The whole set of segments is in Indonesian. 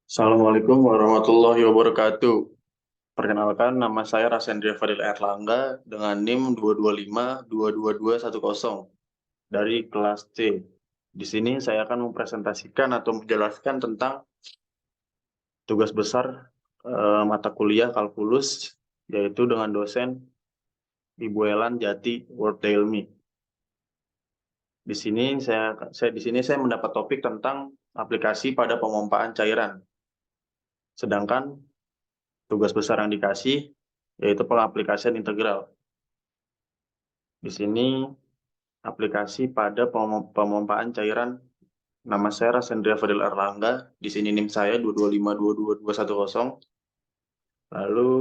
Assalamualaikum warahmatullahi wabarakatuh. Perkenalkan, nama saya Rasendria Fadil Erlangga dengan NIM 225222210 dari kelas C. Di sini saya akan mempresentasikan atau menjelaskan tentang tugas besar mata kuliah kalkulus, yaitu dengan dosen Ibu Elan Jati Wortelmi. Di sini saya mendapat topik tentang aplikasi pada pemompaan cairan. Sedangkan tugas besar yang dikasih yaitu pengaplikasian integral. Di sini aplikasi pada pemompaan cairan. Nama saya Rasendria Fadil Erlangga. Di sini NIM saya 225222210. Lalu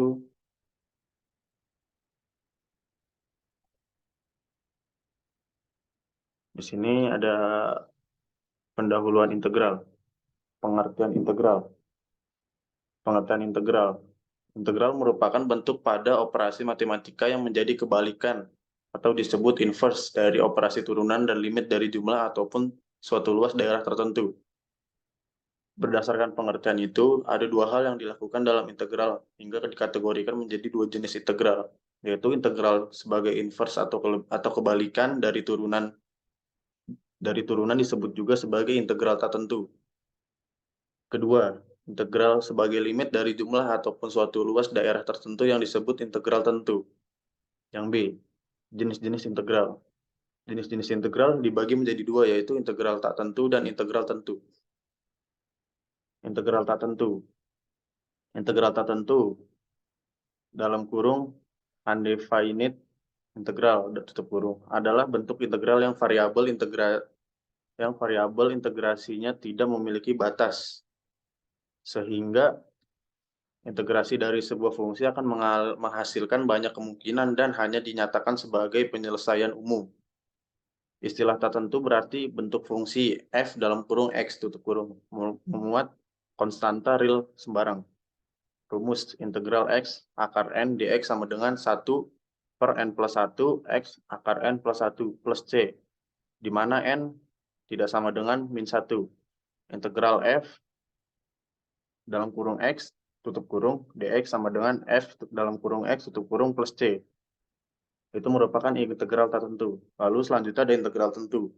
di sini ada pendahuluan integral, pengertian integral. Pengertian integral. Integral merupakan bentuk pada operasi matematika yang menjadi kebalikan atau disebut inverse dari operasi turunan dan limit dari jumlah ataupun suatu luas daerah tertentu. Berdasarkan pengertian itu, ada dua hal yang dilakukan dalam integral hingga dikategorikan menjadi dua jenis integral, yaitu integral sebagai inverse atau kebalikan dari turunan. Dari turunan disebut juga sebagai integral tak tentu. Kedua, integral sebagai limit dari jumlah ataupun suatu luas daerah tertentu yang disebut integral tentu. Yang B, jenis-jenis integral. Jenis-jenis integral dibagi menjadi dua, yaitu integral tak tentu dan integral tentu. Integral tak tentu. Integral tak tentu dalam kurung undefined integral tutup kurung adalah bentuk integral yang variabel integrasinya tidak memiliki batas, sehingga integrasi dari sebuah fungsi akan menghasilkan banyak kemungkinan dan hanya dinyatakan sebagai penyelesaian umum. Istilah tak tentu berarti bentuk fungsi f dalam kurung x tutup kurung memuat konstanta real sembarang. Rumus integral x akar n dx sama dengan 1 per n plus 1 x akar n plus 1 plus c, di mana n tidak sama dengan min 1. Integral f dalam kurung x tutup kurung dx sama dengan f dalam kurung x tutup kurung plus c. Itu merupakan integral tak tentu. Lalu selanjutnya ada integral tentu.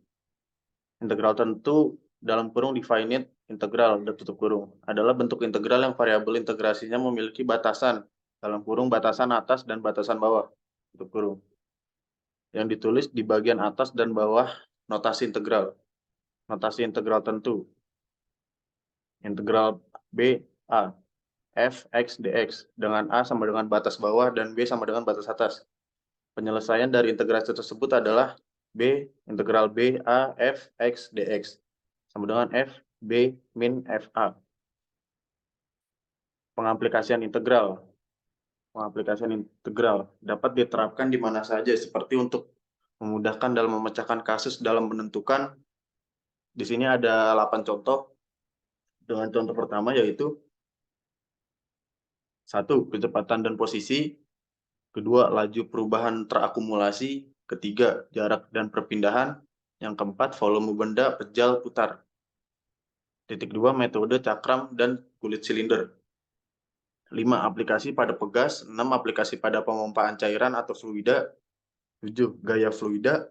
Integral tentu dalam kurung definite integral tutup kurung adalah bentuk integral yang variabel integrasinya memiliki batasan dalam kurung batasan atas dan batasan bawah tutup kurung, yang ditulis di bagian atas dan bawah notasi integral. Notasi integral tentu. Integral b a f x dx dengan a sama dengan batas bawah dan b sama dengan batas atas. Penyelesaian dari integrasi tersebut adalah b integral b a f x dx sama dengan f b min f a. Pengaplikasian integral. Pengaplikasian integral dapat diterapkan di mana saja, seperti untuk memudahkan dalam memecahkan kasus dalam menentukan. Di sini ada 8 contoh. Dengan contoh pertama yaitu 1. Kecepatan dan posisi. 2. Laju perubahan terakumulasi. 3. Jarak dan perpindahan. Yang keempat, volume benda, pejal, putar. Titik 2. Metode cakram dan kulit silinder. 5. Aplikasi pada pegas. 6. Aplikasi pada pemompaan cairan atau fluida. 7. Gaya fluida.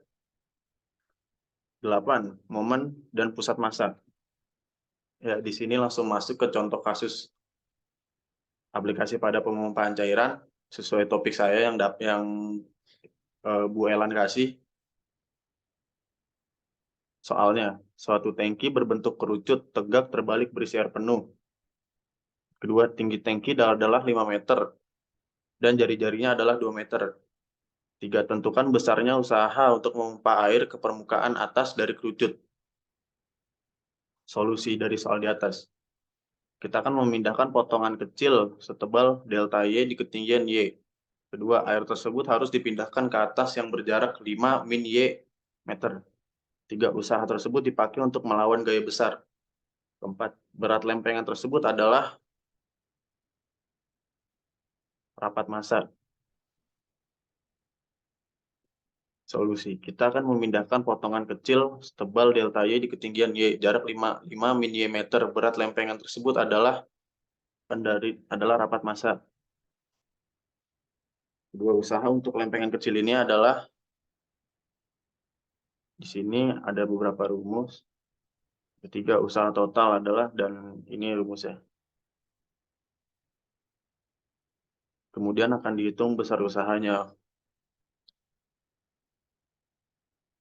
8. Momen dan pusat massa. Ya, di sini langsung masuk ke contoh kasus aplikasi pada pemompaan cairan sesuai topik saya yang Bu Elan kasih. Soalnya, suatu tangki berbentuk kerucut, tegak, terbalik, berisi air penuh. Kedua, tinggi tangki adalah 5 meter dan jari-jarinya adalah 2 meter. 3. Tentukan besarnya usaha untuk memompa air ke permukaan atas dari kerucut. Solusi dari soal di atas. Kita akan memindahkan potongan kecil setebal delta Y di ketinggian Y. Kedua, air tersebut harus dipindahkan ke atas yang berjarak 5 min Y meter. 3. Usaha tersebut dipakai untuk melawan gaya besar. 4. Berat lempengan tersebut adalah rapat massa. Solusi, kita akan memindahkan potongan kecil setebal delta Y di ketinggian Y, jarak 5 mm. Berat lempengan tersebut adalah rapat massa. Kedua usaha untuk lempengan kecil ini adalah, di sini ada beberapa rumus. Ketiga, usaha total adalah, dan ini rumusnya. Kemudian akan dihitung besar usahanya.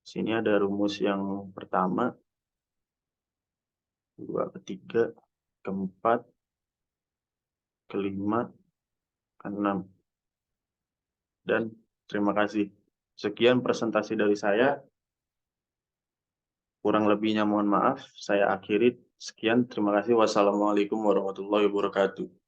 Sini ada rumus yang pertama, kedua, ketiga, keempat, kelima, keenam. Dan terima kasih. Sekian presentasi dari saya. Kurang lebihnya mohon maaf. Saya akhiri. Sekian, terima kasih. Wassalamualaikum warahmatullahi wabarakatuh.